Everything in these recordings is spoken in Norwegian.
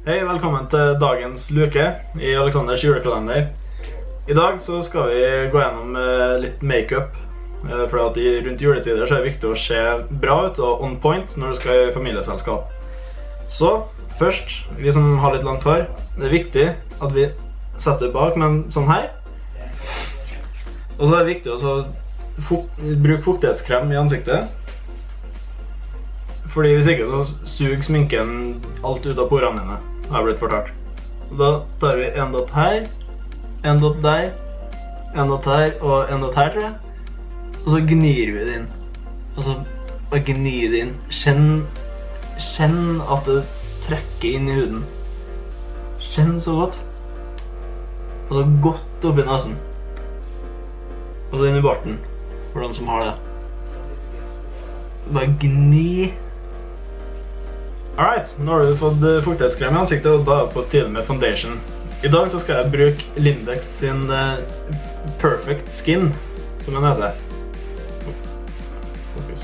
Hei, velkommen til dagens luke i Alexanders julekalender. I dag så skal vi gå gjennom litt make-up, for at rundt juletider så er det viktig å se bra ut og on point når du skal i familieselskap. Så først, vi som har litt langt hår, det er viktig at vi setter bak, men sånn her. Og så er det viktig å bruke fuktighetskrem i ansiktet. Fordi hvis ikke så suger sminken alt ut av porene dine, har jeg blitt fortalt. Da tar vi en dott her, en dott der, en dott her og en dott her, tror jeg. Og så gnir vi det inn. Og så bare gnir det inn. Kjenn at det trekker inn i huden. Kjenn så godt. Og så godt opp i nasen. Og så inn i barten, for de som har det. Bare gni. Alright, nå har du fått fuktighetskrem i ansiktet, og da er det på tide med foundation. I dag så skal jeg bruke Lindex sin Perfect Skin, som den heter. Fokus.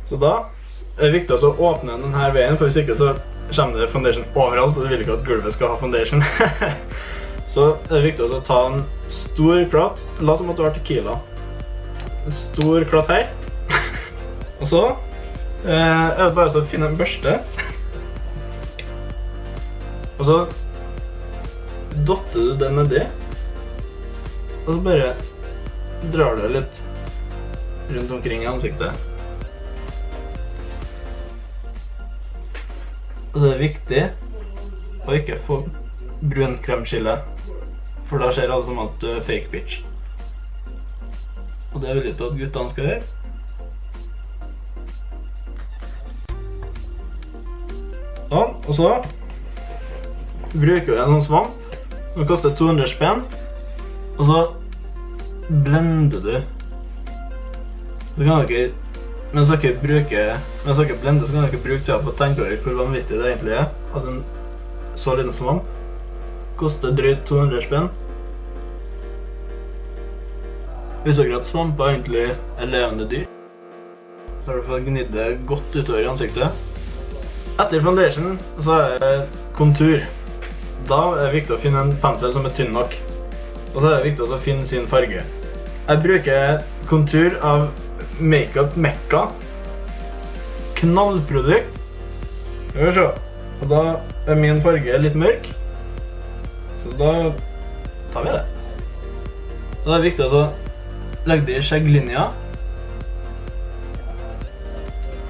Så da er det viktig å åpne denne veien, for hvis ikke så kommer det foundation overalt, og du vil ikke at gulvet skal ha foundation. Så er det viktig å ta en stor klatt, la som at du har tequila. En stor klatt her. Og så er det bare å finne en børste. Og så dotter du den nedi. Og så bare drar du litt rundt omkring i ansiktet. Og det er viktig å ikke få brun kremskille, for da ser alle som at du er fake bitch. Og det er veldig til at guttene skal gjøre. Sånn, og så bruker vi en sånn svamp. Den koster 200 spenn. Og så blender du. Du kan ikke, mens du ikke blender, så kan du ikke bruke det på å tenke over hvor vanvittig det egentlig er. At en så liten svamp koster drøyt 200 spenn. Visste dere at svamper egentlig er levende dyr? Så har du fått gnidd det godt utover i ansiktet. Etter foundation så er det kontur. Da er det viktig å finne en pensel som er tynn nok. Og så er det viktig å finne sin farge. Jeg bruker kontur av Makeup Mekka. Knallprodukt. Skal vi se. Og da er min farge litt mørk. Så da tar vi det. Så det er viktig å legge det i skjegglinja.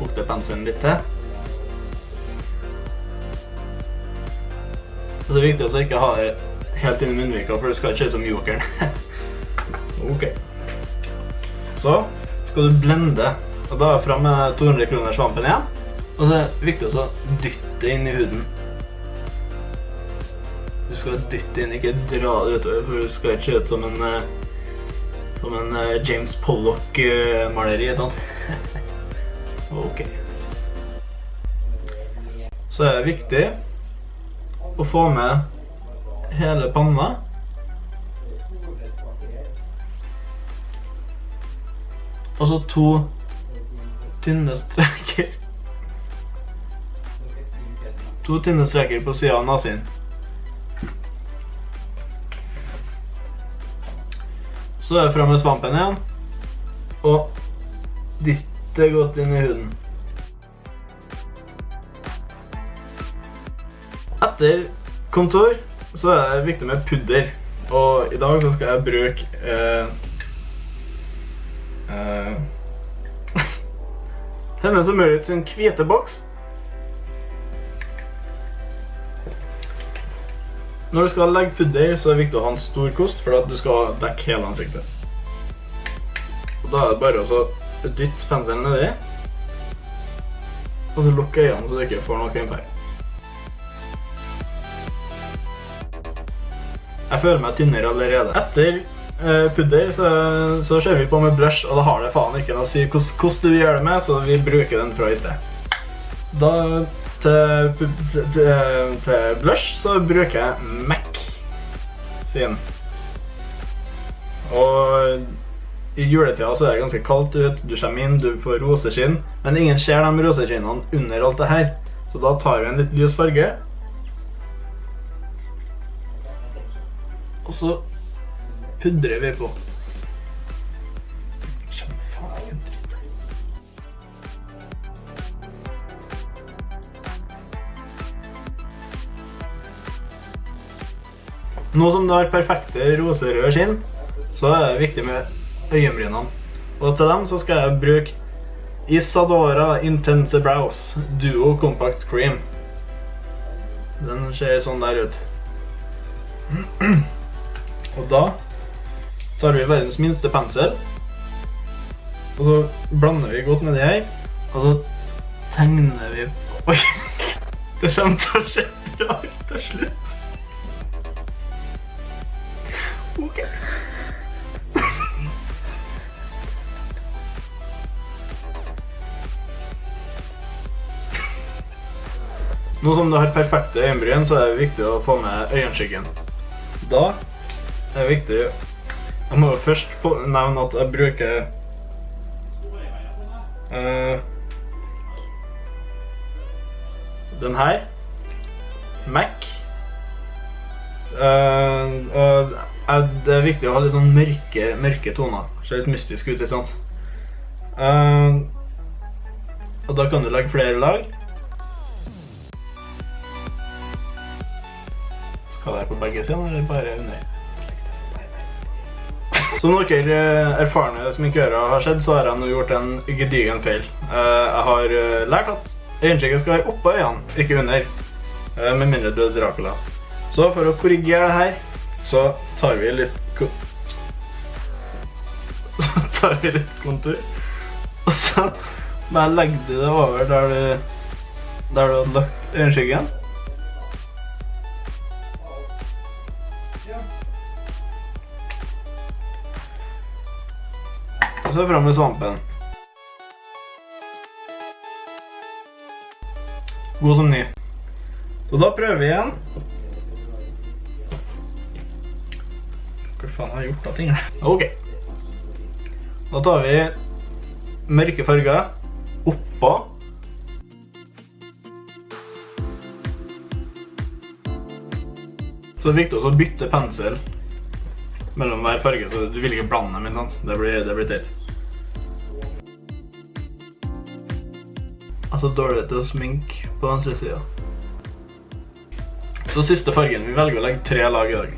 Fukte penselen litt til. Så det er viktig å ikke ha det helt inn i munnvika, for det skal ikke se ut som jokeren. Ok. Så skal du blende, og da er frem med 200 kroner svampen igjen. Og så er det viktig å dytte inn i huden. Du skal dytte inn, ikke dra det utover, for det skal ikke se ut som en James Pollock-maleri, sant? Ok. Så er det viktig å få med hele panna. Og så 2 tynne streker. 2 tynne streker på siden av nasen. Så er det frem med svampen igjen. Og dytte godt inn i huden. Etter kontor så er det viktig med pudder, og i dag så skal jeg bruke Hennes og Mørit sin hvite boks. Når du skal legge pudder så er det viktig å ha en stor kost, for at du skal dekke hele ansiktet. Og da er det bare å dytte penselen nedi, og så lukke øynene så du ikke får noe krimper. Jeg føler meg tynnere allerede. Etter pudder så ser vi på med blush, og da har det faen ikke noe å si hvordan du gjør det med, så vi bruker den fra i sted. Da til blush så bruker jeg MAC sin. Og I juletida så det ganske kaldt ut, du kommer inn, du får roseskinn, men ingen ser de roseskinnene under alt det her. Så da tar vi en litt lys farge. Og så pudrer vi på. Nå som du har perfekte roserøde skinn, så det viktig med øyenbrynene. Og til dem så skal jeg bruke Isadora Intense Brows Duo Compact Cream. Den ser sånn der ut. Og da tar vi verdens minste pensel. Og så blander vi godt med det her. Og så tegner vi... Oi! Det kommer til å se bra ut til slutt. Ok. Nå som du har perfekte øyenbryn, så er det viktig å få med øyenskyggen. Da er det viktig... Jeg må jo først nevne at jeg bruker... den her. MAC. Og det er viktig å ha litt sånn mørke toner. Det ser litt mystisk ut, ikke sant? Og da kan du legge flere lag. Skal det være på begge siden, eller bare under? Som dere erfarne sminkører har sett, så har jeg nå gjort en gedigen feil. Jeg har lært at øyenskyggen skal være oppå øynene, ikke under. Med mindre du er Dracula. Så for å korrigere det her, så tar vi litt kontur. Og så bare legger du det over der du har lagt øyenskyggen. Og så frem med svampen. God som ny. Så da prøver vi igjen. Hva faen har jeg gjort av tingene? Ok. Da tar vi mørke farger oppå. Så det er viktig å bytte pensel mellom hver farge, så du vil ikke blande dem, sant? Det blir teit. Altså dårlig til å sminke på venstre siden. Så siste fargen, vi velger å legge 3 lag i dag.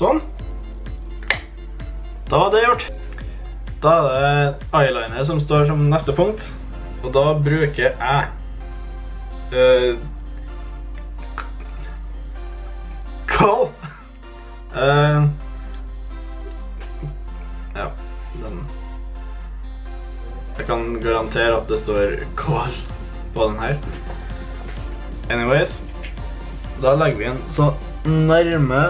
Sånn. Da var det gjort. Da er det eyeliner som står som neste punkt. Og da bruker jeg Kål! Ja, den... Jeg kan garantere at det står kål på den her. Anyways, da legger vi den så nærme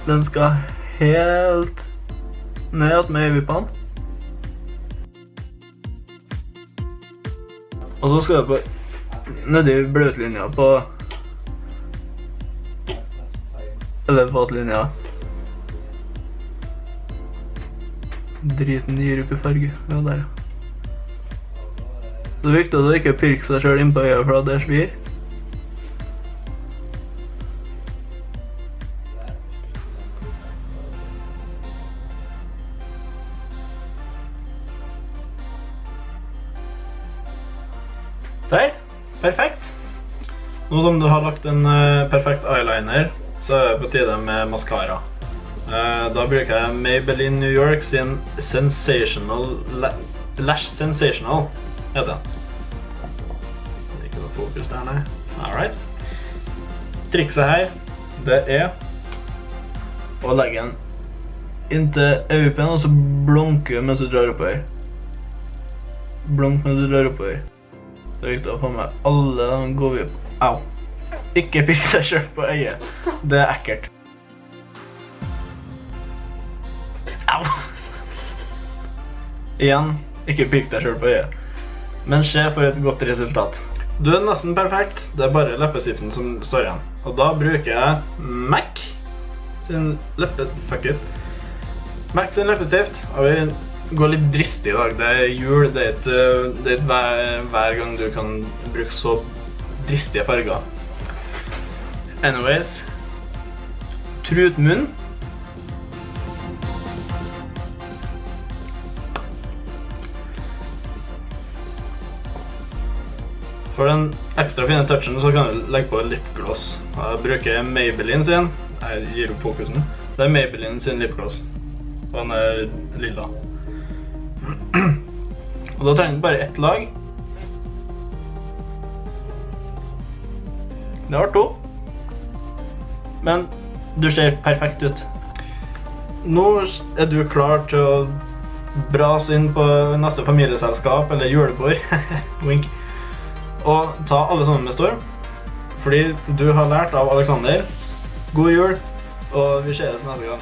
den skal helt ned med øyevippene. Og så skal jeg på nedi bløtlinja på elevatlinja. Driten gir ikke farge. Ja, der. Det er viktig at du ikke pirker seg selv inn på øyet, for at det svir. Der, perfekt. Nå som du har lagt en perfekt eyeliner, så er det på tide med mascara. Da bruker jeg Maybelline New York sin Sensational Lash Sensational, heter den. Det er ikke noe fokus der, nei. Alright. Trikset her, det er å legge den inntil øyevippen, og så blunke mens du drar oppover. Blunk mens du drar oppover. Det er viktig å få med alle de gode vippene. Au! Ikke pirk deg selv på øyet. Det er ekkelt. Au! Igjen, ikke pirk deg selv på øyet. Men se for et godt resultat. Du er nesten perfekt, det er bare leppestiften som står igjen. Og da bruker jeg MAC sin MAC sin leppestift, og vi går litt dristig i dag. Det er jul, det er ikke hver gang du kan bruke så dristige farger. Anyways, trutmunn. For den ekstra fine touchen så kan du legge på lipgloss. Jeg bruker Maybelline sin. Jeg gir opp fokusen. Det er Maybelline sin lipgloss. Og den er lilla. Og da trenger du bare ett lag. Det var 2. Men du ser perfekt ut. Nå er du klar til å brase inn på neste familieselskap eller julebord. Wink. Og ta alle sammen med storm. Fordi du har lært av Alexander. God jul, og vi ses neste gang.